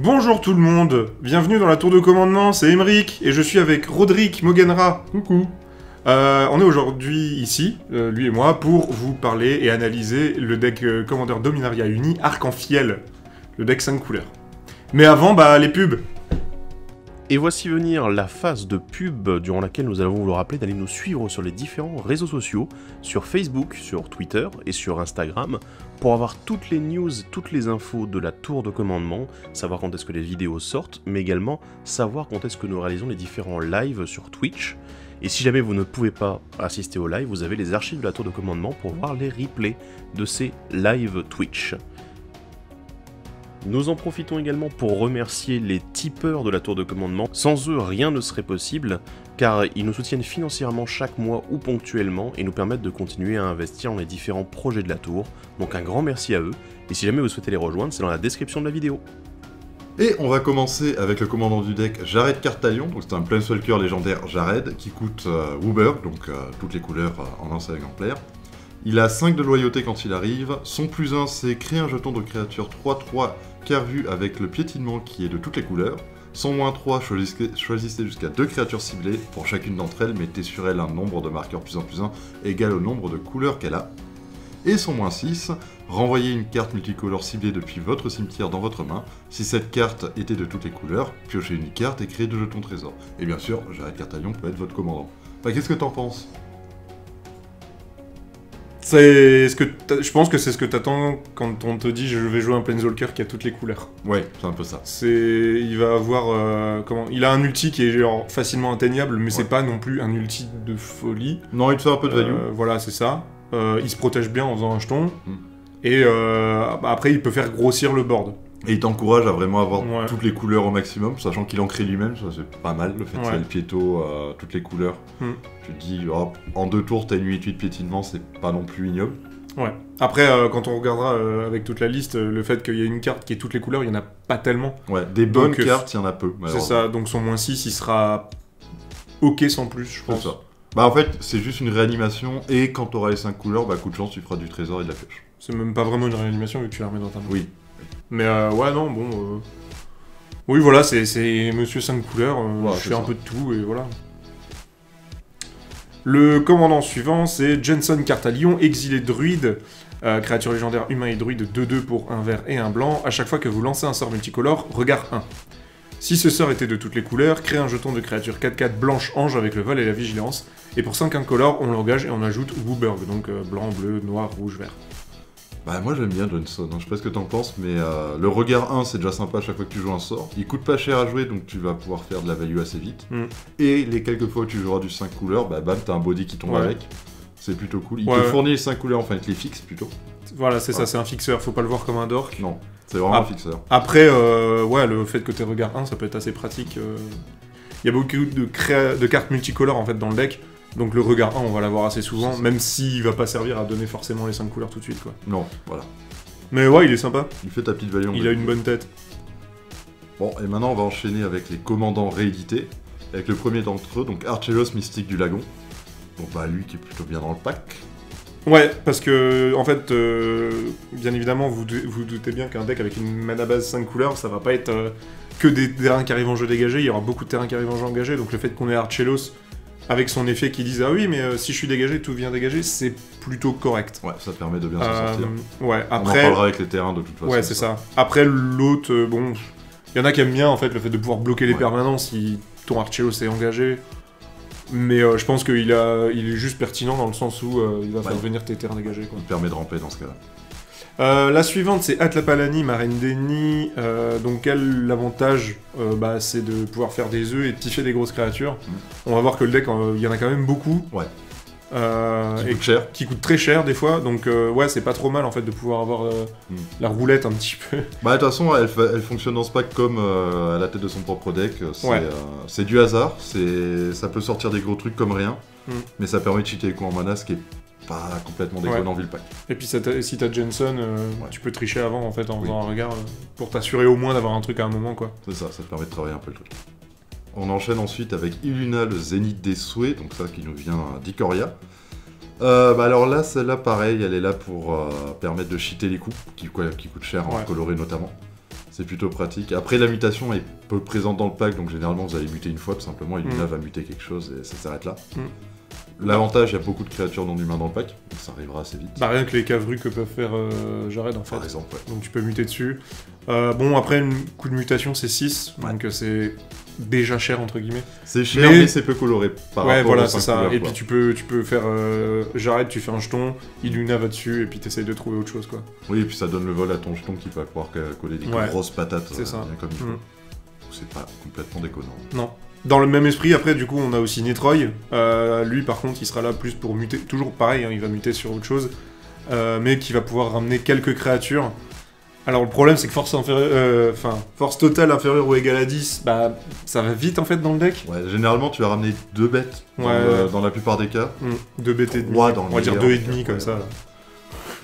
Bonjour tout le monde, bienvenue dans la tour de commandement, c'est Emeric, et je suis avec Roderick Mogenra. Coucou. On est aujourd'hui ici, lui et moi, pour vous parler et analyser le deck Commander Dominaria Uni Arc-en-Fiel, le deck 5 couleurs. Mais avant, les pubs. Et voici venir la phase de pub durant laquelle nous allons vous le rappeler d'aller nous suivre sur les différents réseaux sociaux, sur Facebook, sur Twitter et sur Instagram, pour avoir toutes les news, toutes les infos de la tour de commandement, savoir quand est-ce que les vidéos sortent, mais également savoir quand est-ce que nous réalisons les différents lives sur Twitch. Et si jamais vous ne pouvez pas assister au live, vous avez les archives de la tour de commandement pour voir les replays de ces lives Twitch. Nous en profitons également pour remercier les tipeurs de la tour de commandement. Sans eux, rien ne serait possible, car ils nous soutiennent financièrement chaque mois ou ponctuellement et nous permettent de continuer à investir dans les différents projets de la tour. Donc un grand merci à eux, et si jamais vous souhaitez les rejoindre, c'est dans la description de la vidéo. Et on va commencer avec le commandant du deck, Jared Cartalion, donc c'est un Planeswalker légendaire Jared, qui coûte Wooburg, donc toutes les couleurs en un seul exemplaire. Il a 5 de loyauté quand il arrive, son +1 c'est créer un jeton de créature 3/3 Carvu avec le piétinement qui est de toutes les couleurs. Son -3, choisissez jusqu'à 2 créatures ciblées, pour chacune d'entre elles, mettez sur elle un nombre de marqueurs +1/+1 égal au nombre de couleurs qu'elle a. Et son -6, renvoyez une carte multicolore ciblée depuis votre cimetière dans votre main. Si cette carte était de toutes les couleurs, piochez une carte et créez 2 jetons trésor. Et bien sûr, Jared Cartalion peut être votre commandant. Qu'est-ce que t'en penses ? Je pense que c'est ce que t'attends quand on te dit je vais jouer un Planeswalker qui a toutes les couleurs. Ouais, c'est un peu ça. Il va avoir... Il a un ulti qui est genre facilement atteignable, mais c'est pas non plus un ulti de folie. Non, il te fait un peu de value. Voilà, c'est ça. Il se protège bien en faisant un jeton. Et après, il peut faire grossir le board. Et il t'encourage à vraiment avoir toutes les couleurs au maximum, sachant qu'il en crée lui-même, ça c'est pas mal, le fait qu'il ait le piéto, toutes les couleurs. Tu te dis, en 2 tours, t'as une 8/8 piétinement, c'est pas non plus ignoble. Ouais. Après, quand on regardera avec toute la liste, le fait qu'il y ait une carte qui ait toutes les couleurs, il y en a pas tellement. Ouais, des bonnes cartes, il y en a peu. C'est ça, donc son -6, il sera ok sans plus, je pense. C'est ça. En fait, c'est juste une réanimation, et quand t'auras les 5 couleurs, coup de chance, tu feras du trésor et de la pioche. C'est même pas vraiment une réanimation, vu que tu la remets dans ta main. Oui. Mais ouais, non, bon... Oui, voilà, c'est Monsieur 5 couleurs, je fais un peu de tout, et voilà. Le commandant suivant, c'est Jenson Cartalion, exilé druide, créature légendaire humain et druide 2/2 pour un vert et un blanc. À chaque fois que vous lancez un sort multicolore, regard 1. Si ce sort était de toutes les couleurs, créez un jeton de créature 4/4 blanche ange avec le vol et la vigilance. Et pour 5 incolores, on l'engage et on ajoute Wooburg, donc blanc, bleu, noir, rouge, vert. Moi j'aime bien Johnson, je sais pas ce que t'en penses, mais le regard 1 c'est déjà sympa à chaque fois que tu joues un sort. Il coûte pas cher à jouer, donc tu vas pouvoir faire de la value assez vite. Et les quelques fois où tu joueras du 5 couleurs, bam, t'as un body qui tombe avec. C'est plutôt cool. Il te fournit les 5 couleurs, enfin il te les fixe plutôt. Voilà, c'est ça, c'est un fixeur, faut pas le voir comme un dork. Non, c'est vraiment un fixeur. Après, le fait que t'aies regard 1, ça peut être assez pratique. Il y a beaucoup de cartes multicolores en fait dans le deck. Donc le regard 1, on va l'avoir assez souvent, même s'il va pas servir à donner forcément les 5 couleurs tout de suite, quoi. Non, voilà. Mais ouais, il est sympa. Il fait ta petite value. Il a une bonne tête. Bon, et maintenant on va enchaîner avec les commandants réédités. Avec le premier d'entre eux, donc Archelos Mystique du Lagon. Donc lui qui est plutôt bien dans le pack. Ouais, parce que, en fait, bien évidemment, vous doutez bien qu'un deck avec une mana base 5 couleurs, ça va pas être que des terrains qui arrivent en jeu dégagé, il y aura beaucoup de terrains qui arrivent en jeu engagé, donc le fait qu'on ait Archelos avec son effet qui disent « Ah oui, mais si je suis dégagé, tout vient dégager », c'est plutôt correct. Ouais, ça permet de bien s'en sortir. Ouais, après... On en parlera avec les terrains de toute façon. Ouais, c'est ça. Après, l'autre, bon... Il y en a qui aiment bien, en fait, le fait de pouvoir bloquer les permanences si ton Archelos est engagé. Mais je pense qu'il est juste pertinent dans le sens où il va faire venir tes terrains dégagés, quoi. Il permet de ramper dans ce cas-là. La suivante, c'est Atlapalani, Marraine d'Enni. Donc, l'avantage, c'est de pouvoir faire des œufs et de tiffer des grosses créatures. On va voir que le deck, il y en a quand même beaucoup. Ouais. Qui coûte cher. Qui coûte très cher, des fois. Donc, ouais, c'est pas trop mal, en fait, de pouvoir avoir la roulette un petit peu. De toute façon, elle fonctionne dans ce pack comme à la tête de son propre deck. C'est du hasard. Ça peut sortir des gros trucs comme rien. Mais ça permet de cheater les coups en mana, ce qui est pas complètement déconnant vu le pack. Et puis si t'as Jenson, tu peux tricher avant en fait en faisant un regard pour t'assurer au moins d'avoir un truc à un moment, quoi. C'est ça te permet de travailler un peu le truc. On enchaîne ensuite avec Illuna, le Zénith des Souhaits, donc ça qui nous vient d'Ikoria. Alors là, celle-là pareil, elle est là pour permettre de cheater les coups, qui coûtent cher en coloré notamment. C'est plutôt pratique. Après, la mutation est peu présente dans le pack, donc généralement vous allez muter une fois, tout simplement, et Luna va muter quelque chose et ça s'arrête là. L'avantage, il y a beaucoup de créatures non humains dans le pack, donc ça arrivera assez vite. Bah rien que les cavrues que peuvent faire Jared en fait. Par exemple, ouais. Donc tu peux muter dessus. Bon après, un coup de mutation c'est 6, donc c'est déjà cher entre guillemets. C'est cher, mais c'est peu coloré par ouais, rapport voilà, aux c'est 5 ça. couleurs, Et quoi. puis tu peux faire Jared, tu fais un jeton, Illuna va dessus, et puis t'essayes de trouver autre chose quoi. Oui, et puis ça donne le vol à ton jeton qui va pouvoir coller des grosses patates c'est ça. bien comme il faut. C'est pas complètement déconnant. Non. Dans le même esprit, après, du coup, on a aussi Netroy. Lui, par contre, il sera là plus pour muter. Toujours pareil, hein, il va muter sur autre chose. Mais qui va pouvoir ramener quelques créatures. Alors, le problème, c'est que force totale inférieure ou égale à 10, bah, ça va vite, en fait, dans le deck. Ouais, généralement, tu vas ramener 2 bêtes dans la plupart des cas. 2 bêtes et demi. Trois dans le On va dire meilleur, 2,5 comme ça. Là.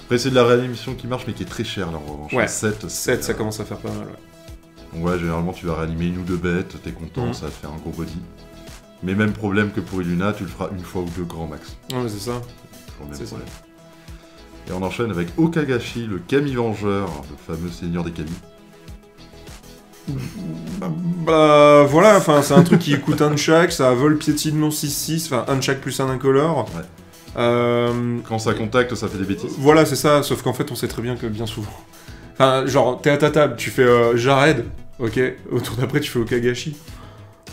Après, c'est de la réanimation qui marche, mais qui est très chère, là, en revanche. Ouais, 7, 7, ça commence à faire pas mal, ouais. Donc ouais, généralement, tu vas réanimer 1 ou 2 bêtes, t'es content, ça va te faire un gros body. Mais même problème que pour Illuna, tu le feras une fois ou deux grand max. Ouais, c'est ça. Toujours le même C'est problème. Et on enchaîne avec Okagashi, le Kami Vengeur, le fameux seigneur des Kami. Bah voilà, enfin c'est un truc qui coûte un de chaque, ça a vol piétinement 6-6, enfin un de chaque plus un incolore. Ouais. Quand ça contacte, ça fait des bêtises. Voilà, c'est ça, sauf qu'en fait on sait très bien que bien souvent. Enfin, genre, t'es à ta table, tu fais Jared, ok, au tour d'après tu fais Okagashi.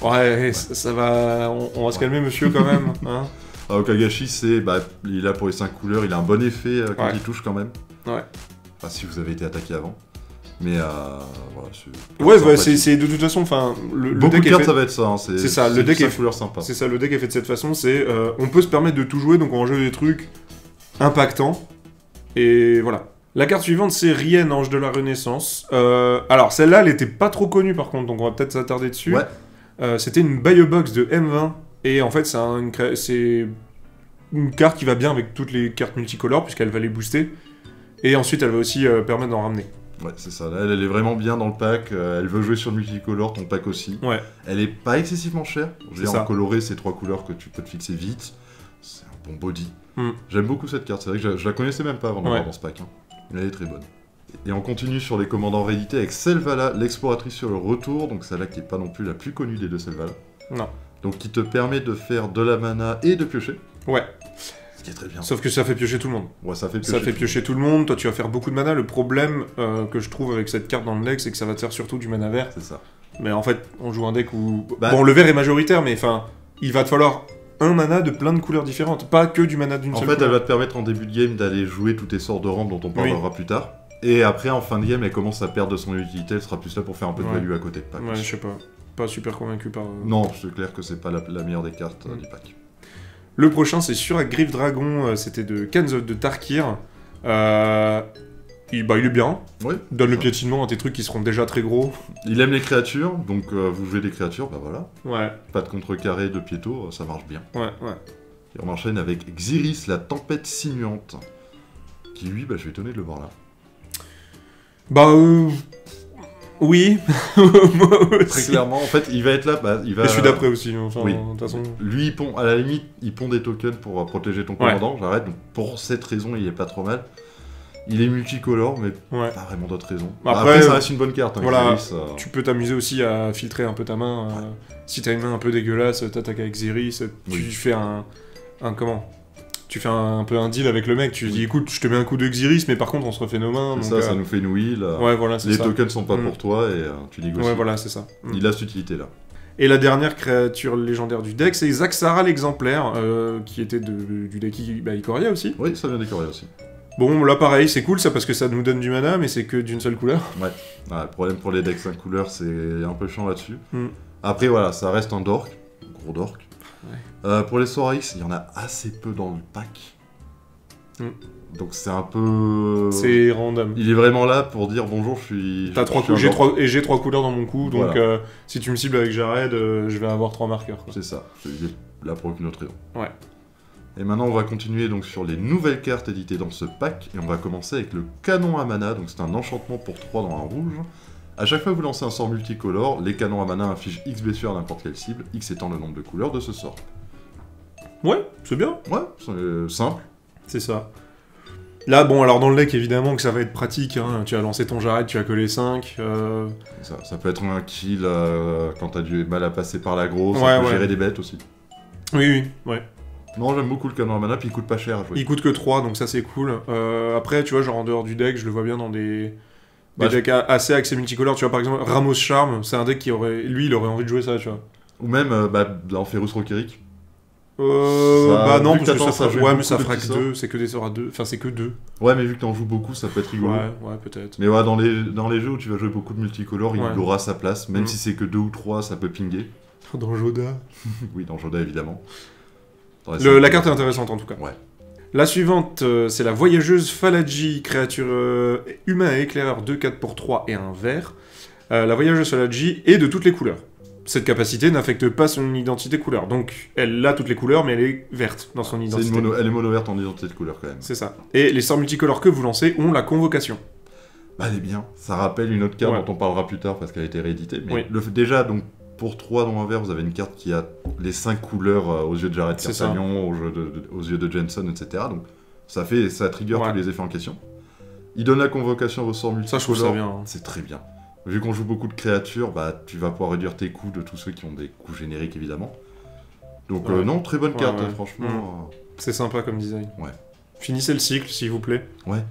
Ouais. Ça va, on va se calmer monsieur quand même, hein. Okagashi, il est là pour les 5 couleurs, il a un bon effet quand il touche quand même. Ouais. Enfin, si vous avez été attaqué avant. Mais voilà, c'est de toute façon, enfin, le beaucoup deck de cartes, fait... ça va être ça. Hein, c'est ça, le deck est couleurs sympa. C'est ça, le deck est fait de cette façon, c'est on peut se permettre de tout jouer, donc on joue des trucs impactants. Et voilà. La carte suivante, c'est Rien, Ange de la Renaissance. Alors, celle-là, elle était pas trop connue par contre, donc on va peut-être s'attarder dessus. Ouais. C'était une buy box de M20, et en fait, c'est une carte qui va bien avec toutes les cartes multicolores, puisqu'elle va les booster. Et ensuite, elle va aussi permettre d'en ramener. Ouais, c'est ça. Là, elle est vraiment bien dans le pack. Elle veut jouer sur le multicolore, ton pack aussi. Ouais. Elle est pas excessivement chère. Ça. En coloré, c'est 3 couleurs que tu peux te fixer vite. C'est un bon body. J'aime beaucoup cette carte. C'est vrai que je la connaissais même pas avant d'avoir dans ce pack. Hein. Elle est très bonne. Et on continue sur les commandants réédités avec Selvala, l'exploratrice sur le retour. Donc celle-là qui est pas non plus la plus connue des deux Selvala. Non. Donc qui te permet de faire de la mana et de piocher. Ouais. Ce qui est très bien. Sauf que ça fait piocher tout le monde. Ouais, ça fait piocher tout le monde. Toi, tu vas faire beaucoup de mana. Le problème que je trouve avec cette carte dans le deck, c'est que ça va te faire surtout du mana vert. C'est ça. Mais en fait, on joue un deck où... Bon, le vert est majoritaire, mais enfin, il va te falloir un mana de plein de couleurs différentes. Pas que du mana d'une seule couleur. En fait, elle va te permettre en début de game d'aller jouer tous tes sorts de rampe dont on parlera plus tard. Et après, en fin de game, elle commence à perdre de son utilité. Elle sera plus là pour faire un peu de value à côté. Ouais, je sais pas. Pas super convaincu par... Non, c'est clair que c'est pas la meilleure des cartes du pack. Le prochain, c'est Surak Griffe Dragon, c'était de Kanzot de Tarkir. Il est bien. Oui. Donne le piétinement à tes trucs qui seront déjà très gros. Il aime les créatures, donc vous jouez des créatures, bah voilà. Ouais. Pas de contrecarré de piéto, ça marche bien. Ouais. Et on enchaîne avec Xiris, la tempête sinuante. Qui lui, je suis étonné de le voir là. Oui. Moi aussi. Très clairement, en fait, il va être là, il va... Et je suis d'après aussi, enfin, oui. De toute façon... Lui, à la limite, il pond des tokens pour protéger ton commandant, j'arrête, donc pour cette raison, il est pas trop mal. Il est multicolore, mais pas vraiment d'autres raisons. Après, ça reste une bonne carte. Hein, voilà, Xiris, tu peux t'amuser aussi à filtrer un peu ta main. Si t'as une main un peu dégueulasse, t'attaques avec Xiris, tu fais tu fais un peu un deal avec le mec, tu lui dis écoute, je te mets un coup de Xiris, mais par contre on se refait nos mains. Donc, ça nous fait une wheel. Ouais, voilà, c'est les ça. tokens sont pas pour toi et tu négocies. Ouais, voilà, c'est ça. Il a cette utilité là. Et la dernière créature légendaire du deck, c'est Zaxara l'exemplaire, qui était du deck Ikoria aussi. Oui, ça vient d'Ikoria aussi. Bon, là pareil, c'est cool ça parce que ça nous donne du mana, mais c'est que d'une seule couleur. Ouais, le problème pour les decks 5 couleurs, c'est un peu chiant là-dessus. Après, voilà, ça reste un dork, un gros dork. Ouais. Pour les Sorax, il y en a assez peu dans le pack. Donc c'est un peu... C'est random. Il est vraiment là pour dire bonjour, je suis... J'ai 3 couleurs dans mon coup, donc si tu me cibles avec Jared, je vais avoir 3 marqueurs. C'est ça, il est là pour aucune autre raison. Ouais. Et maintenant on va continuer donc sur les nouvelles cartes éditées dans ce pack, et on va commencer avec le canon à mana, donc c'est un enchantement pour 3 dans un rouge. A chaque fois que vous lancez un sort multicolore, les canons à mana infligent X blessures à n'importe quelle cible, X étant le nombre de couleurs de ce sort. Ouais, c'est bien. Ouais, c'est simple. C'est ça. Là, bon, alors dans le deck, évidemment que ça va être pratique, hein. Tu as lancé ton Jared, tu as collé 5. Ça peut être un kill quand t'as du mal à passer par l'aggro, ça Ouais, peut ouais. gérer des bêtes aussi. Oui, ouais. Non, j'aime beaucoup le canon à mana, puis il coûte pas cher à jouer. Il coûte que 3, donc ça c'est cool. Après, tu vois, genre en dehors du deck, je le vois bien dans des decks assez axés multicolores. Tu vois, par exemple, Ramos Charm, c'est un deck qui aurait... Lui, il aurait envie de jouer ça, tu vois. Ou même dans Ferrus Rockeric. Bah non, vu que parce que t'attends, ça fera... ça joue Ouais, mais beaucoup ça de fera petits que 2, c'est que des sorts à 2. Enfin, c'est que 2. Ouais, mais vu que t'en joues beaucoup, ça peut être rigolo. Ouais, peut-être. Mais ouais, dans les jeux où tu vas jouer beaucoup de multicolores, Ouais. il aura sa place. Même Mm. si c'est que 2 ou 3, ça peut pinguer. Dans Joda. Oui, dans Joda, évidemment. Dans La carte est intéressante, en tout cas. Ouais. La suivante, c'est la voyageuse Falaji, créature humain et éclaireur 2/4 pour 3 et un vert. La voyageuse Falaji est de toutes les couleurs. Cette capacité n'affecte pas son identité couleur. Donc, elle a toutes les couleurs, mais elle est verte dans son identité. Elle est mono verte en identité de couleur quand même. C'est ça. Et les sorts multicolores que vous lancez ont la convocation. Bah, elle est bien. Ça rappelle une autre carte Ouais. dont on parlera plus tard parce qu'elle a été rééditée. Mais Oui. déjà, donc, pour 3 dans un vert, vous avez une carte qui a les 5 couleurs aux yeux de Jared C'est ça. Cartagnon, aux yeux de Jensen, etc. Donc, ça trigger Ouais. tous les effets en question. Il donne la convocation à vos sorts Ça, multicolores. je trouve ça bien. Hein. C'est très bien. Vu qu'on joue beaucoup de créatures, bah, tu vas pouvoir réduire tes coûts de tous ceux qui ont des coûts génériques, évidemment. Donc, Ouais. non, très bonne Ouais, carte, ouais. franchement. C'est sympa comme design. Ouais. Finissez le cycle, s'il vous plaît. Ouais.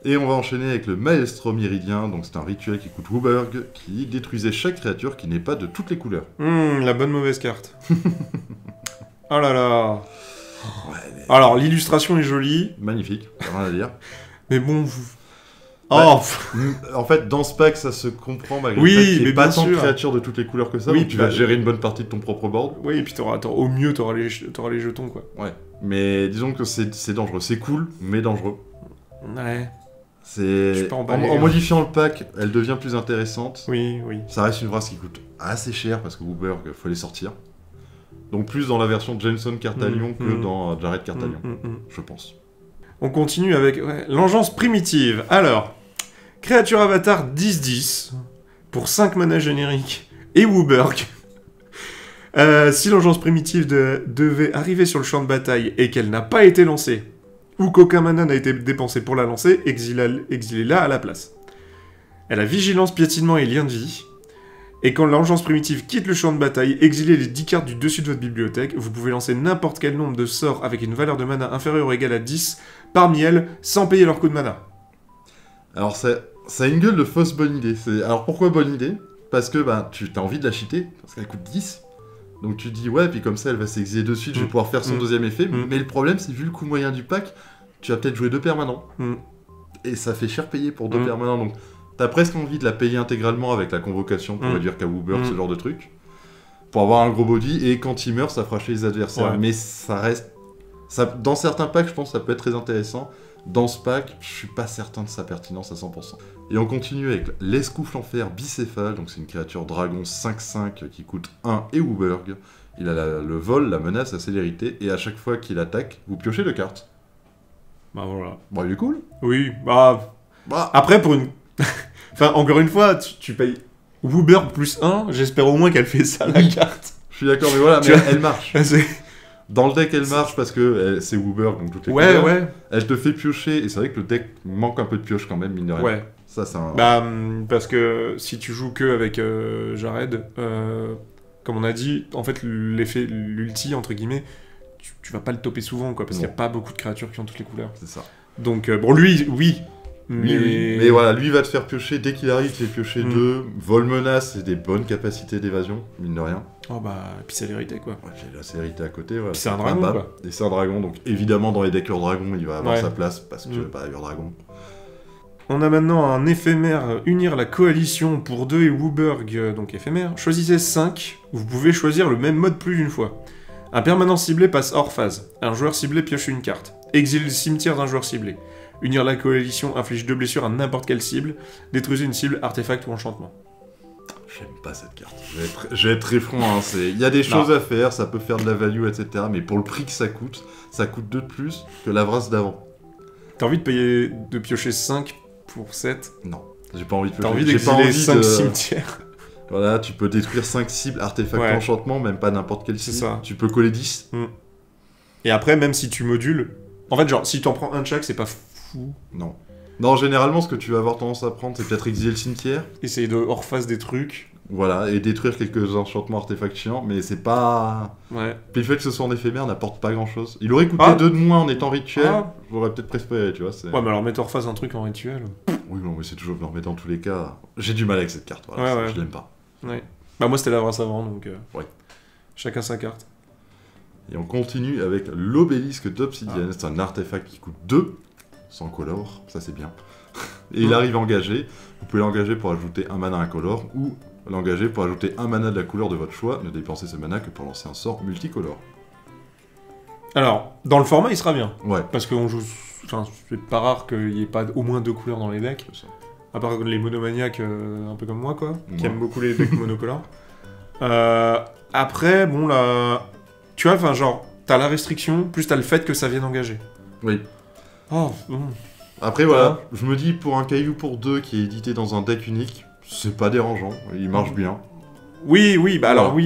Et on va enchaîner avec le Maestro Méridien. Donc, c'est un rituel qui coûte Wooburg, qui détruisait chaque créature qui n'est pas de toutes les couleurs. La bonne mauvaise carte. Oh là là. Ouais, mais Alors, l'illustration est jolie, magnifique, rien à dire. mais bon, vous... Bah, Oh pff, En fait, dans ce pack, ça se comprend malgré Oui, le fait qu'il n'y ait mais pas bien tant de sûr. créatures de toutes les couleurs que ça. Oui, donc tu vas bah, gérer une bonne partie de ton propre board. oui, et puis au mieux, t'auras les jetons, quoi. Ouais. Mais disons que c'est dangereux. C'est cool, mais dangereux. Ouais. C'est suis pas en emballé. modifiant le pack, elle devient plus intéressante. Oui. Ça reste une race qui coûte assez cher parce que Wooburg, faut les sortir. Donc plus dans la version Jenson Cartalion que dans Jared Cartalion, je pense. On continue avec l'engeance primitive. Alors, créature avatar 10-10 pour 5 mana génériques et Wooburg. Si l'engeance primitive devait arriver sur le champ de bataille et qu'elle n'a pas été lancée, ou qu'aucun mana n'a été dépensé pour la lancer, exilez-la à la place. Elle a vigilance, piétinement et lien de vie. Et quand l'engeance primitive quitte le champ de bataille, exilez les 10 cartes du dessus de votre bibliothèque. Vous pouvez lancer n'importe quel nombre de sorts avec une valeur de mana inférieure ou égale à 10 parmi elles, sans payer leur coût de mana. Alors ça a une gueule de fausse bonne idée. Alors pourquoi bonne idée? Parce que tu as envie de la cheater, parce qu'elle coûte 10. Donc tu dis ouais, puis comme ça elle va s'exiler de suite, je vais pouvoir faire son deuxième effet. Mais le problème c'est vu le coût moyen du pack, tu vas peut-être jouer 2 permanents. Et ça fait cher payer pour 2 permanents. Donc t'as presque envie de la payer intégralement avec la convocation pour réduire qu'à Wooburg, ce genre de truc. Pour avoir un gros body, et quand il meurt, ça fera chez les adversaires. Ouais. Mais ça reste... dans certains packs, je pense que ça peut être très intéressant. Dans ce pack, je suis pas certain de sa pertinence à 100%. Et on continue avec l'Escoufle en fer bicéphale. Donc c'est une créature dragon 5/5 qui coûte 1 et Wooburg. Il a le vol, la menace, la célérité. Et à chaque fois qu'il attaque, vous piochez 2 cartes. Bah voilà. Bon, il est cool. Oui, bah... Après, pour une... enfin, encore une fois, tu payes Wooburg plus 1, j'espère au moins qu'elle fait ça, la carte. Je suis d'accord, mais voilà, Tu mais vois, elle marche. C'est- Dans le deck, elle marche parce que c'est Wooburg, donc toutes les Ouais, couleurs. ouais, Elle te fait piocher, et c'est vrai que le deck manque un peu de pioche quand même, mine de rien. ouais. Ça, c'est un... Bah, parce que si tu joues que avec Jared, comme on a dit, en fait, l'ulti, entre guillemets, tu vas pas le toper souvent, quoi, parce qu'il y a Non. pas beaucoup de créatures qui ont toutes les couleurs. c'est ça. Donc, bon, lui, oui. Mais... Oui. Mais voilà, lui va te faire piocher, dès qu'il arrive, tu fais piocher 2. Vol menace, c'est des bonnes capacités d'évasion, mine de rien. Oh bah, puis c'est l'hérité, quoi. Ouais, j'ai la célérité à côté, voilà. Puis c'est un dragon, bab. quoi. Et c'est un dragon, donc évidemment, dans les decks Ur-Dragon, il va avoir Ouais. sa place, parce que, Ur-Dragon. On a maintenant un éphémère, unir la coalition pour 2 et Wooburg, donc éphémère. Choisissez 5, vous pouvez choisir le même mode plus d'une fois. Un permanent ciblé passe hors phase. Un joueur ciblé pioche une carte. Exile le cimetière d'un joueur ciblé. Unir la coalition inflige 2 blessures à n'importe quelle cible. Détruisez une cible, artefact ou enchantement. J'aime pas cette carte. Je vais être très franc, hein, il y a des choses à faire, ça peut faire de la value, etc. Mais pour le prix que ça coûte 2 de plus que la vrasse d'avant. T'as envie de piocher 5 pour 7. Non, j'ai pas envie de T'as envie j'ai pas d'exiler envie 5 de... cimetières. Voilà, tu peux détruire 5 cibles, artefacts, Ouais. enchantement, même pas n'importe quelle C'est cible. ça. Tu peux coller 10. Et après, même si tu modules, En fait, genre, si t'en prends un de chaque, c'est pas fou. Non. Non, généralement, ce que tu vas avoir tendance à prendre, c'est peut-être exiler le cimetière. Essayer de hors-face des trucs. Voilà, et détruire quelques enchantements artefacts chiants, mais c'est pas... Ouais. Puis le fait que ce soit en éphémère n'apporte pas grand-chose. Il aurait coûté Ah. 2 de moins en étant rituel, Ah. j'aurais peut-être préféré, tu vois. Ouais, mais alors mettre hors-face un truc en rituel. Oui, non, mais c'est toujours... Non, mais dans tous les cas, j'ai du mal avec cette carte, voilà, Ouais, ouais. je l'aime pas. Ouais. Bah, moi, c'était la brasse avant, donc. Ouais. Chacun sa carte. Et on continue avec l'obélisque d'obsidienne. C'est un artefact qui coûte 2, sans color, ça c'est bien. Et il arrive engagé. Vous pouvez l'engager pour ajouter un mana incolore, ou l'engager pour ajouter un mana de la couleur de votre choix. Ne dépensez ce mana que pour lancer un sort multicolore. Alors, dans le format, il sera bien. Ouais, Parce qu'on joue. Enfin, c'est pas rare qu'il y ait pas au moins 2 couleurs dans les decks. c'est ça. À part les monomaniaques, un peu comme moi, quoi. Qui Ouais. aiment beaucoup les decks monocolores. Après, bon, là. Tu vois, enfin, genre, t'as la restriction, plus t'as le fait que ça vienne engager. Oui. Oh, bon. Après, voilà, je me dis, pour un caillou pour 2 qui est édité dans un deck unique, c'est pas dérangeant, il marche bien. Oui, oui, bah alors Ouais.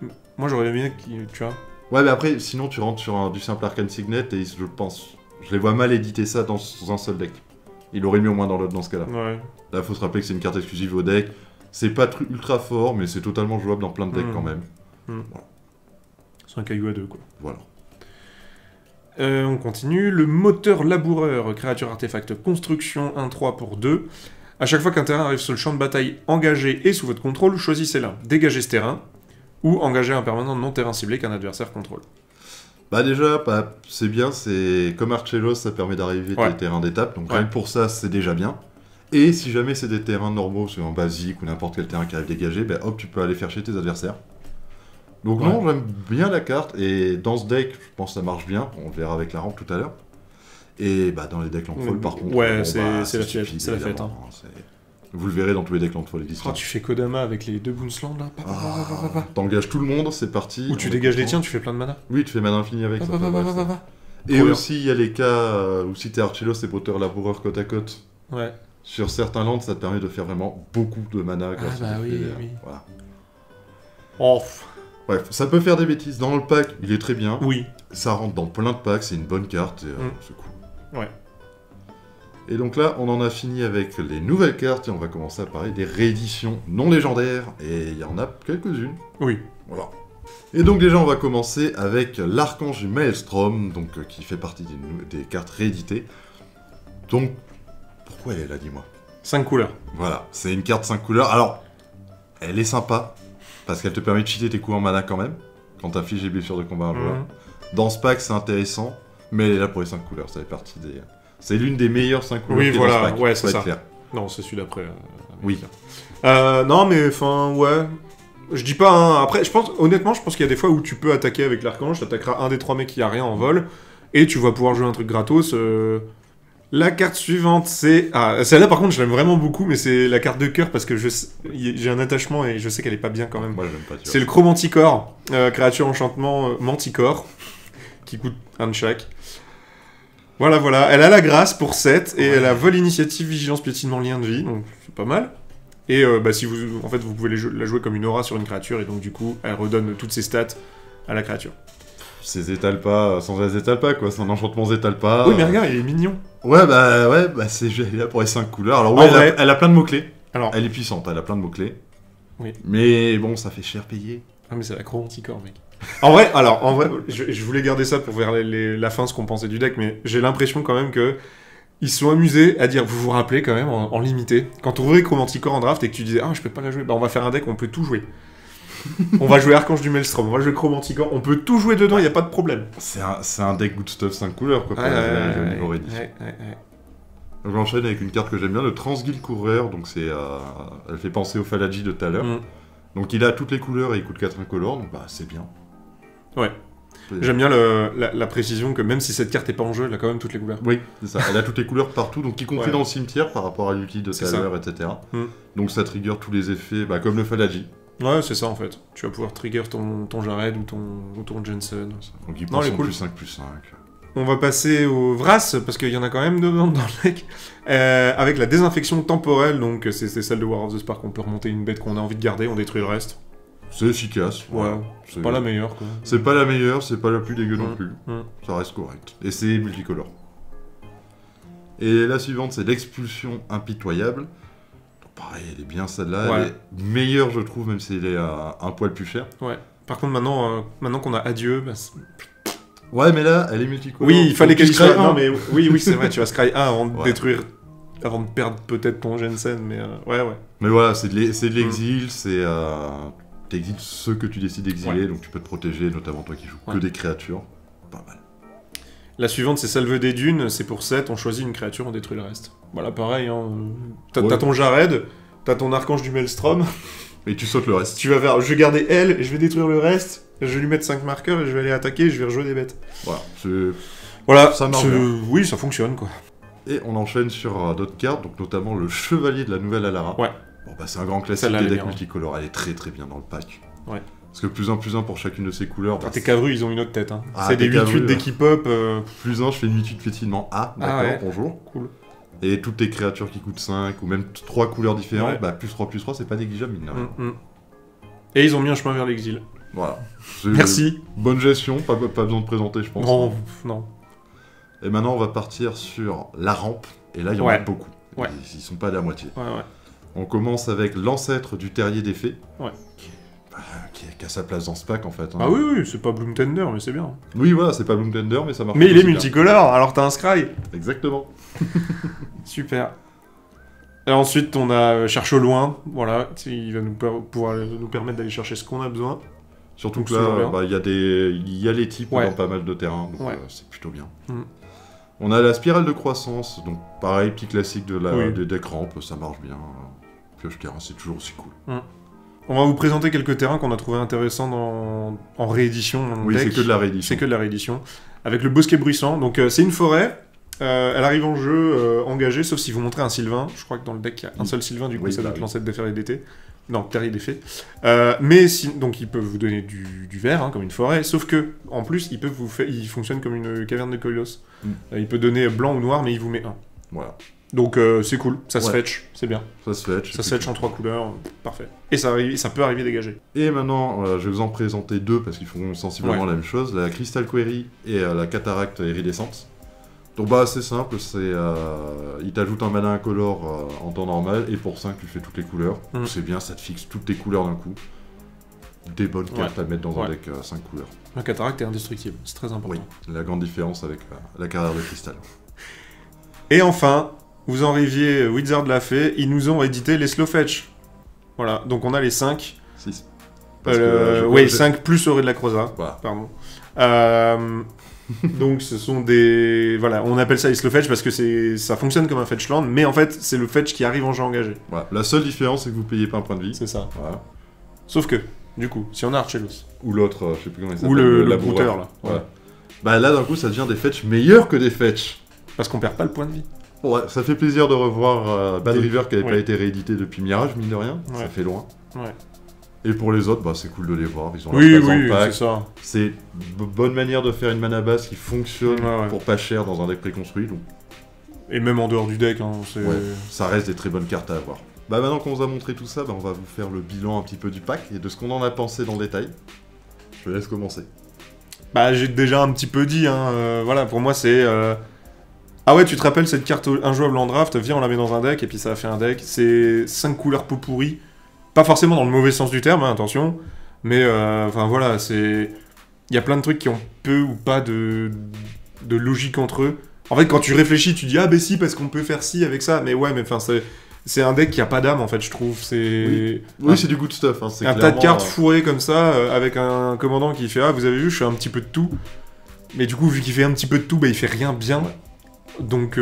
oui. Moi, j'aurais bien tu vois. Ouais, mais après, sinon, tu rentres sur du simple arcane signet, et je pense, je les vois mal éditer ça dans un seul deck. Il aurait mis au moins dans l'autre dans ce cas-là. Ouais. Là, faut se rappeler que c'est une carte exclusive au deck. C'est pas ultra fort, mais c'est totalement jouable dans plein de decks quand même. C'est un caillou à 2, quoi. Voilà. On continue. Le moteur laboureur, créature artefact construction 1-3 pour 2. À chaque fois qu'un terrain arrive sur le champ de bataille engagé et sous votre contrôle, choisissez l'un. Dégagez ce terrain, ou engagez un permanent non terrain ciblé qu'un adversaire contrôle. Bah déjà, c'est bien, c'est comme Archelos, ça permet d'arriver Ouais. des terrains d'étape, donc Ouais. rien que pour ça, c'est déjà bien. Et si jamais c'est des terrains normaux, c'est en basique ou n'importe quel terrain qui arrive dégagé, bah hop, tu peux aller faire chez tes adversaires. Donc Ouais. non, j'aime bien la carte, et dans ce deck, je pense que ça marche bien, on le verra avec la rampe tout à l'heure. Et bah dans les decks Landfall, par contre, Ouais, bon, c'est bah, la fête, stupide, c'est la fête, évidemment, hein, vous le verrez dans tous les decks Landfall existants. Oh, tu fais Kodama avec les 2 Boonsland là. T'engages tout le monde, c'est parti. Ou tu on est dégages les content. tiens, tu fais plein de mana. Oui, tu fais mana infini avec ça. fait bref, ça. Et Trop bien. aussi, il y a les cas où si t'es Archelos et moteur laboureur côte à côte, Ouais. sur certains lands, ça te permet de faire vraiment beaucoup de mana grâce bah aux oui, effets, oui. Voilà. Oh, Bref, ça peut faire des bêtises. Dans le pack, il est très bien. oui. Ça rentre dans plein de packs, c'est une bonne carte, et, c'est cool. Ouais. Et donc là, on en a fini avec les nouvelles cartes, et on va commencer à parler des rééditions non légendaires, et il y en a quelques-unes. Oui. Voilà. Et donc déjà, on va commencer avec l'Archange du Maelstrom, donc qui fait partie des cartes rééditées. Donc, pourquoi elle est là, dis-moi? 5 couleurs. Voilà, c'est une carte 5 couleurs. Alors, elle est sympa, parce qu'elle te permet de cheater tes coups en mana quand même, quand t'affiches les blessures de combat à un joueur. Dans ce pack, c'est intéressant, mais elle est là pour les 5 couleurs, ça fait partie des... C'est l'une des meilleures 5 couleurs Oui, qui est voilà, dans ce pack, ouais, faut c'est être ça. clair. Non, c'est celui d'après. Oui. Non, mais enfin, ouais. Je dis pas, hein. Après, honnêtement, je pense qu'il y a des fois où tu peux attaquer avec l'archange, t'attaqueras un des 3 mecs qui a rien en vol, et tu vas pouvoir jouer un truc gratos. La carte suivante, c'est... Ah, celle-là, par contre, je l'aime vraiment beaucoup, mais c'est la carte de cœur, parce que j'ai un attachement, et je sais qu'elle est pas bien quand même. Moi, j'aime pas, tu C'est vois. le Chromanticore, créature enchantement Manticore, qui coûte un de chaque. Voilà, voilà. Elle a la grâce pour 7, et Ouais. elle a vol initiative, vigilance, piétinement, lien de vie, donc c'est pas mal. Et bah, si vous, en fait, vous pouvez la jouer comme une aura sur une créature, et donc du coup, elle redonne toutes ses stats à la créature. C'est Zétalpa, sans la Zétalpa, quoi. C'est un enchantement Zétalpa. Oui, mais regarde, il est mignon. Ouais, bah, c'est elle est là pour les 5 couleurs. Alors, En ouais, vrai- elle a plein de mots-clés. Alors, Elle est puissante, elle a plein de mots-clés. Oui. Mais bon, ça fait cher payer. ah, mais c'est la Chromanticore, mec. En vrai, je voulais garder ça pour vers la fin, ce qu'on pensait du deck, mais j'ai l'impression quand même que ils se sont amusés à dire, vous vous rappelez quand même, en limité, quand on ouvrait Chromanticore en draft et que tu disais, ah, je peux pas la jouer, bah on va faire un deck où on peut tout jouer. On va jouer Archange du Maelstrom, on va jouer Chromanticore, on peut tout jouer dedans, y a pas de problème. C'est un deck good stuff 5 couleurs, quoi. Pour le niveau réédition. ouais. Donc, j'enchaîne avec une carte que j'aime bien, le Transguild Coureur. Donc, elle fait penser au Falagi de tout à l'heure. Mm. Donc, il a toutes les couleurs et il coûte 4 incolores. Donc, bah, c'est bien. Ouais. J'aime bien la précision que même si cette carte est pas en jeu, elle a quand même toutes les couleurs. Oui, c'est ça. Elle a toutes les couleurs partout, donc y compris Ouais. dans le cimetière par rapport à l'outil de tout C'est à ça. l'heure, etc. Mm. Donc, ça trigger tous les effets, bah, comme le Falagi. Ouais, c'est ça en fait. Tu vas pouvoir trigger ton Jared ou ton Jensen. Donc, il Non, elle est prend son cool. +5/+5. On va passer au Vras, parce qu'il y en a quand même deux dans le deck. Avec la désinfection temporelle, donc c'est celle de War of the Spark, on peut remonter une bête qu'on a envie de garder, on détruit le reste. C'est efficace. Ouais, voilà. c'est pas la meilleure, quoi. C'est pas la meilleure, c'est pas la plus dégueu non plus. Mm. Ça reste correct. Et c'est multicolore. Et la suivante, c'est l'expulsion impitoyable. Donc, pareil, elle est bien celle-là. Ouais. Elle est meilleure, je trouve, même si elle est un poil plus chère. Ouais. Par contre, maintenant qu'on a Adieu, bah, Ouais, mais là, elle est multicolore. oui, il fallait Donc, tu qu'elle soit... scry Non, un. mais oui, c'est vrai, tu vas scry 1 avant de Ouais. détruire... Avant de perdre peut-être ton Jensen, mais ouais. Mais voilà, c'est de l'exil, c'est... T'exiles ceux que tu décides d'exiler, Ouais. donc tu peux te protéger, notamment toi qui joues Ouais. que des créatures. Pas mal. La suivante, c'est Salve des Dunes, c'est pour 7, on choisit une créature, on détruit le reste. Voilà, pareil, hein. T'as Ouais. ton Jared, t'as ton Archange du Maelstrom, Et tu sautes le reste. tu vas faire, je vais garder elle, et je vais détruire le reste, je vais lui mettre 5 marqueurs, et je vais aller attaquer, et je vais rejouer des bêtes. Voilà, c'est... Voilà, Ça marche c'est- bien. oui, ça fonctionne, quoi. Et on enchaîne sur d'autres cartes, donc notamment le Chevalier de la Nouvelle Alara. Ouais. Bon bah c'est un grand classique Celle-là, des elle est decks bien. multicolores, elle est très très bien dans le pack. Ouais. Parce que plus un pour chacune de ces couleurs, bah, Tes Cavrus, ils ont une autre tête, hein. Ah, C'est des tes 8-8 Cavrus, d'équipe up, plus un, je fais une 8 pétinement A, d'accord, ouais. bonjour. cool. Et toutes tes créatures qui coûtent 5, ou même 3 couleurs différentes, Ouais. bah plus 3, c'est pas négligeable, mine de rien. Et ils ont mis un chemin vers l'exil. Voilà. C'est Merci. Bonne gestion, pas besoin de présenter, je pense. Non, non. Et maintenant, on va partir sur la rampe, et là, il y en a Ouais. beaucoup. Ouais. Ils sont pas à la moitié. Ouais. On commence avec l'ancêtre du terrier des fées. Ouais. Qui a sa place dans ce pack en fait. hein. Ah oui, c'est pas Bloom Tender, mais c'est bien. Oui, voilà, c'est pas Bloom Tender, mais ça marche. Mais il est aussi bien. multicolore, alors t'as un Scry. Exactement. Super. Et ensuite, on a Cherche au loin. Voilà, il va pouvoir nous permettre d'aller chercher ce qu'on a besoin. Surtout Donc, que c'est là, bien. bah, il y a les types Ouais. dans pas mal de terrains, donc Ouais. c'est plutôt bien. Mm. On a la spirale de croissance, donc pareil, petit classique Oui. des decks rampes, ça marche bien. Pioche terrain, c'est toujours aussi cool. On va vous présenter quelques terrains qu'on a trouvé intéressants en réédition. dans le Oui, deck. c'est que de la réédition. C'est que de la réédition. Avec le bosquet bruissant. Donc c'est une forêt. Elle arrive en jeu engagée, sauf si vous montrez un Sylvain. Je crois que dans le deck, il y a un seul Sylvain, du coup Oui, ça doit bah être oui. l'ancêtre des fers et d'été. Non, terrier des fées. Donc ils peuvent vous donner du vert, hein, comme une forêt. Sauf que, en plus, il fonctionne comme une caverne de Koilos. Mm. Il peut donner blanc ou noir, mais il vous met un. Voilà, Donc c'est cool, ça se Ouais. fetch, c'est bien. ça se fetch. Ça se fetch en 3 couleurs, parfait. Et ça peut arriver dégagé. Et maintenant, je vais vous en présenter deux parce qu'ils font sensiblement Ouais. la même chose, la Crystal Query et la Cataracte Iridescente. Donc bah c'est simple, il t'ajoute un mana incolore en temps normal et pour 5 tu fais toutes les couleurs. Mm. Donc c'est bien, ça te fixe toutes tes couleurs d'un coup. Des bonnes cartes à mettre dans un Ouais. deck 5 couleurs. La cataracte est indestructible, c'est très important. Oui, la grande différence avec la carrière de cristal. Et enfin, vous en rêviez, Wizard l'a fait, ils nous ont édité les slow fetch. Voilà, donc on a les 5. 6. Oui, 5 plus Orée de la Croza. Voilà. Pardon. Donc ce sont des... Voilà, on appelle ça les slow fetch parce que ça fonctionne comme un fetch land, mais en fait c'est le fetch qui arrive en jeu engagé. Voilà. La seule différence c'est que vous payez pas un point de vie. C'est ça. Voilà. Sauf que, du coup, si on a Archelos, Ou l'autre, je sais plus comment il s'appelle. ou le laboureur. brouteur là, Voilà. Bah là d'un coup ça devient des fetchs meilleurs que des fetchs. parce qu'on perd pas le point de vie. Ouais, ça fait plaisir de revoir Bad Des- River qui n'avait pas ouais. été réédité depuis Mirage, mine de rien. Ouais. Ça fait loin. Ouais. Et pour les autres, bah, c'est cool de les voir. Ils ont Oui, leur place dans oui, le pack. c'est ça. C'est bonne manière de faire une mana base qui fonctionne Ouais. pour pas cher dans un deck préconstruit. Donc Et même en dehors du deck, hein, c'est... ouais, ça reste des très bonnes cartes à avoir. Bah maintenant qu'on vous a montré tout ça, bah, on va vous faire le bilan un petit peu du pack et de ce qu'on en a pensé dans le détail. Je laisse commencer. Bah, j'ai déjà un petit peu dit, hein. Voilà, pour moi, c'est... Ah ouais, tu te rappelles cette carte injouable en draft, viens, on la met dans un deck, et puis ça a fait un deck. C'est 5 couleurs pot pourri. Pas forcément dans le mauvais sens du terme, hein, attention. Mais, enfin, voilà, c'est... Il y a plein de trucs qui ont peu ou pas de logique entre eux. En fait, quand tu réfléchis, tu dis, ah, bah si, parce qu'on peut faire ci avec ça. Mais ouais, mais enfin, c'est un deck qui a pas d'âme, en fait, je trouve. C'est... Oui, c'est du good stuff. Hein, c'est Un tas de clairement, cartes fourrées comme ça, avec un commandant qui fait « Ah, vous avez vu, je fais un petit peu de tout. » Mais du coup, vu qu'il fait un petit peu de tout, bah, il fait rien bien. Ouais. Donc,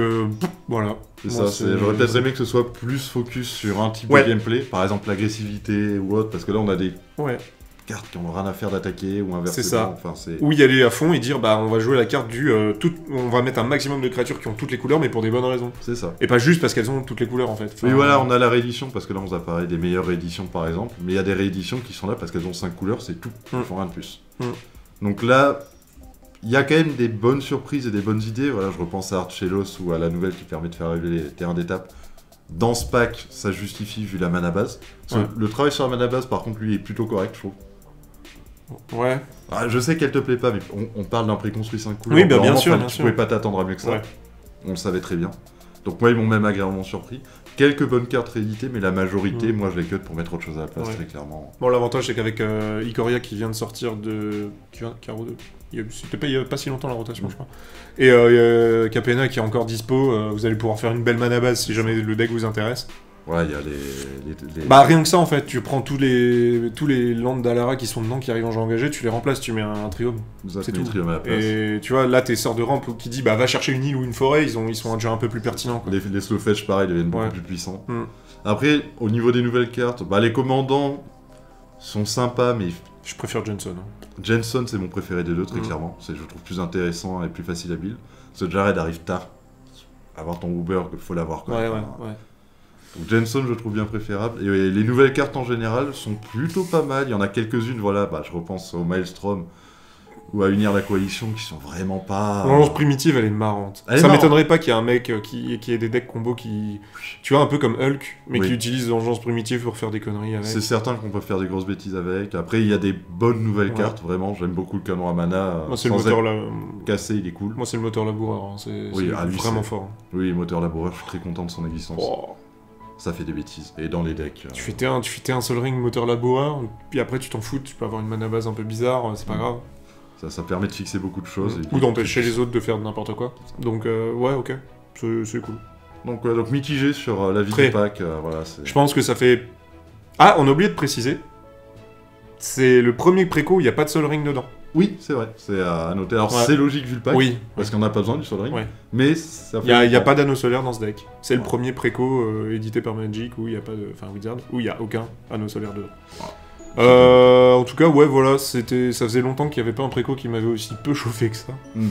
voilà. C'est Moi, ça, j'aurais peut-être aimé que ce soit plus focus sur un type Ouais. de gameplay, par exemple l'agressivité ou autre, parce que là on a des Ouais. cartes qui ont rien à faire d'attaquer ou inversement. C'est ça. Enfin, c'est... Ou y aller à fond et dire « Bah, on va jouer la carte du... on va mettre un maximum de créatures qui ont toutes les couleurs, mais pour des bonnes raisons. c'est ça. Et pas juste parce qu'elles ont toutes les couleurs, en fait. Enfin, Oui, voilà, on a la réédition, parce que là on vous a parlé des meilleures rééditions par exemple, mais il y a des rééditions qui sont là parce qu'elles ont 5 couleurs, c'est tout, ils font rien de plus. Donc là, il y a quand même des bonnes surprises et des bonnes idées. Voilà, je repense à Archelos ou à la nouvelle qui permet de faire arriver les terrains d'étape. Dans ce pack, ça justifie vu la mana base. Parce que le travail sur la mana base, par contre, lui, est plutôt correct, je trouve. Ouais. Ah, je sais qu'elle te plaît pas, mais on parle d'un préconstruit 5 couleurs. Oui, bah, bien sûr, enfin, bien tu sûr. pouvais pas t'attendre à mieux que ça. Ouais. On le savait très bien. Donc moi, ils m'ont même agréablement surpris. Quelques bonnes cartes rééditées, mais la majorité, moi, je les cut pour mettre autre chose à la place, Ouais. très clairement. Bon, l'avantage, c'est qu'avec Ikoria qui vient de sortir de. Caro 2. C'était il y a pas si longtemps la rotation, je crois. Et Capena qui est encore dispo, vous allez pouvoir faire une belle mana base si jamais le deck vous intéresse. Ouais, il y a les... Bah, rien que ça en fait, tu prends tous les lands d'Alara qui sont dedans, qui arrivent en jeu engagé, tu les remplaces, tu mets un triome. C'est tout. à la place. Et tu vois, là, tes sorts de rampe qui dit bah va chercher une île ou une forêt, ils sont déjà un peu plus pertinents. Quoi. Les slow fetch, pareil, deviennent beaucoup Ouais. plus puissants. Mm. Après, au niveau des nouvelles cartes, bah, les commandants sont sympas, mais Je préfère Johnson. Hein. Jensen, c'est mon préféré des deux, très Mm. clairement. Je le trouve plus intéressant et plus facile à build. Parce que Jared arrive tard. Avoir ton Uber, il faut l'avoir quand Ouais, même. ouais. Donc Jensen, je le trouve bien préférable. Et les nouvelles cartes en général sont plutôt pas mal. Il y en a quelques-unes, voilà, bah, je repense au Maelstrom ou à Unir la Coalition qui sont vraiment pas. L'ange primitive, elle est marrante. Elle est Ça marrante. m'étonnerait pas qu'il y ait un mec qui ait des decks combo qui. Tu vois, un peu comme Hulk, mais Oui. qui utilise l'engeance primitive pour faire des conneries avec. C'est certain qu'on peut faire des grosses bêtises avec. Après, il y a des bonnes nouvelles Ouais. cartes, vraiment. J'aime beaucoup le canon à mana. Moi, c'est le sans moteur être là. cassé, il est cool. Moi, c'est le moteur laboureur. Hein. C'est Oui, ah, lui, vraiment c'est- fort. Oui, moteur laboureur, je suis très content de son existence. Oh. Ça fait des bêtises. Et dans les decks. Tu fais un Sol Ring moteur laboureur, puis après tu t'en fous, tu peux avoir une mana base un peu bizarre, c'est pas grave. Ça permet de fixer beaucoup de choses. Ou d'empêcher les autres de faire n'importe quoi. Donc ouais, ok, c'est cool. Donc mitigé sur la vie Très. du pack. Voilà, c'est... Je pense que ça fait... Ah, on a oublié de préciser. C'est le premier préco où il n'y a pas de Sol Ring dedans. Oui, c'est vrai. C'est à noter. Alors Ouais. c'est logique vu le pack. Oui, Parce qu'on n'a pas besoin du Sol Ring. Ouais. Mais ça il n'y a, longtemps. pas d'anneau solaire dans ce deck. C'est le Ouais. premier préco édité par Magic où il n'y a pas de... Enfin Wizard, où il n'y a aucun anneau solaire dedans. En tout cas, ouais, voilà, ça faisait longtemps qu'il n'y avait pas un préco qui m'avait aussi peu chauffé que ça. Mm.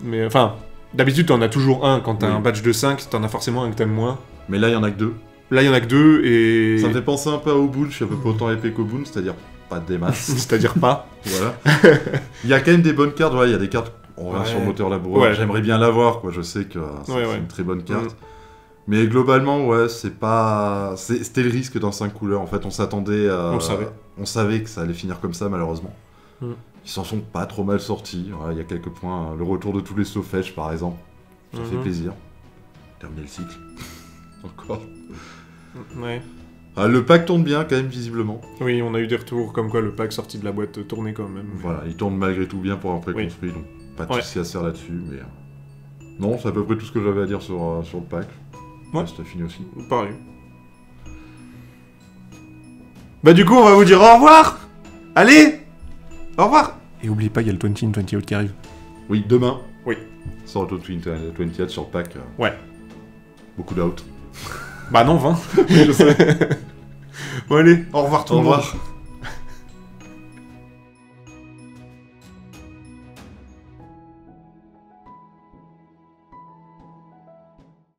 Mais enfin, d'habitude, t'en as toujours un. Quand t'as Oui. un batch de 5, t'en as forcément un que t'aimes moins. Mais là, il y en a que deux. Là, il y en a que deux et... Ça me fait penser un peu à Obun. Je suis à peu près autant épais qu'Obun, c'est-à-dire pas des masses. C'est-à-dire pas. Voilà. Il y a quand même des bonnes cartes. Ouais, il y a des cartes. On revient Ouais. sur le moteur laboureur. Ouais. J'aimerais bien l'avoir, quoi. Je sais que c'est Ouais, ouais. une très bonne carte. Mm. Mais globalement, ouais, c'est pas. C'était le risque dans 5 couleurs. En fait, on s'attendait à. On le savait. On savait que ça allait finir comme ça, malheureusement. Mm. Ils s'en sont pas trop mal sortis. Voilà, il y a quelques points. Le retour de tous les Sofetch, par exemple. Ça fait Mhm. plaisir. Terminer le cycle. Encore. Ouais. Ah, le pack tourne bien, quand même, visiblement. Oui, on a eu des retours comme quoi le pack sorti de la boîte tournait quand même. Voilà, il tourne malgré tout bien pour un préconstruit, donc pas de Ouais. soucis à se faire là-dessus. Mais non, c'est à peu près tout ce que j'avais à dire sur le pack. Ouais. C'était fini aussi. Pareil. Bah du coup, on va vous dire au revoir. Allez, au revoir. Et oubliez pas, il y a le 20 qui arrive. Oui, demain. Oui. Sort le 28 sur le pack. Ouais. Beaucoup d'out. Bah non, 20. Je sais. Bon allez, au revoir tout Au le monde. revoir.